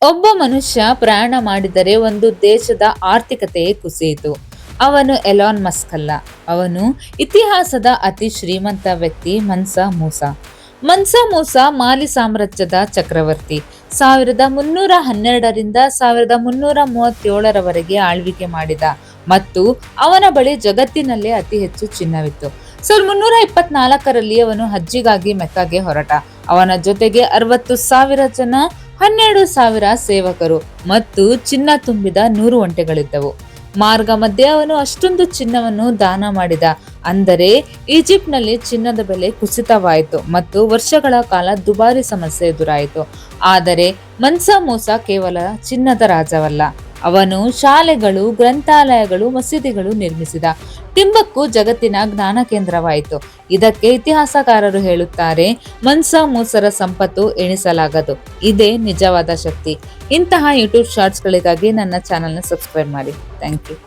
ಒಬ್ಬ ಮನುಷ್ಯ ಪ್ರಯಾಣ ಮಾಡಿದರೆ ಒಂದು ದೇಶದ ಆರ್ಥಿಕತೆಯೇ ಕುಸಿಯಿತು. ಅವನು ಎಲಾನ್ ಮಸ್ಕ್ ಅಲ್ಲ. ಅವನು ಇತಿಹಾಸದ ಅತಿ ಶ್ರೀಮಂತ ವ್ಯಕ್ತಿ ಮನ್ಸಾ ಮೂಸಾ. ಮನ್ಸಾ ಮೂಸಾ ಮಾಲಿ ಸಾಮ್ರಾಜ್ಯದ ಚಕ್ರವರ್ತಿ. 1312ರಿಂದ 1337ರವರೆಗೆ ಆಳ್ವಿಕೆ ಮಾಡಿದ ಮತ್ತು ಅವನ ಬಳಿ ಜಗತ್ತಿನಲ್ಲೇ ಅತಿ ಹೆಚ್ಚು ಚಿನ್ನವಿತ್ತು. 1324ರಲ್ಲಿ ಅವನು ಹಜ್ಜಿಗಾಗಿ ಮೆಕ್ಕಾಗೆ ಹೊರಟ. ಅವನ ಜೊತೆಗೆ 60,000 ಜನ, 12,000 ಸೇವಕರು ಮತ್ತು ಚಿನ್ನ ತುಂಬಿದ 100 ಒಂಟೆಗಳಿದ್ದವು. ಮಾರ್ಗ ಮಧ್ಯೆ ಅವನು ಅಷ್ಟೊಂದು ಚಿನ್ನವನ್ನು ದಾನ ಮಾಡಿದ. ಅಂದರೆ ಈಜಿಪ್ಟ್ನಲ್ಲಿ ಚಿನ್ನದ ಬೆಲೆ ಕುಸಿತವಾಯಿತು ಮತ್ತು ವರ್ಷಗಳ ಕಾಲ ದುಬಾರಿ ಸಮಸ್ಯೆ ಎದುರಾಯಿತು. ಆದರೆ ಮನ್ಸಾ ಮೂಸಾ ಕೇವಲ ಚಿನ್ನದ ರಾಜವಲ್ಲ. ಅವನು ಶಾಲೆಗಳು, ಗ್ರಂಥಾಲಯಗಳು, ಮಸೀದಿಗಳು ನಿರ್ಮಿಸಿದ. ಟಿಂಬಕ್ಕು ಜಗತ್ತಿನ ಜ್ಞಾನ ಕೇಂದ್ರವಾಯಿತು. ಇದಕ್ಕೆ ಇತಿಹಾಸಕಾರರು ಹೇಳುತ್ತಾರೆ, ಮನ್ಸಾ ಮೂಸರ ಸಂಪತ್ತು ಎಣಿಸಲಾಗದು. ಇದೇ ನಿಜವಾದ ಶಕ್ತಿ. ಇಂತಹ ಯೂಟ್ಯೂಬ್ ಶಾರ್ಟ್ಸ್ಗಳಿಗಾಗಿ ನನ್ನ ಚಾನಲ್ನ ಸಬ್ಸ್ಕ್ರೈಬ್ ಮಾಡಿ. Thank you.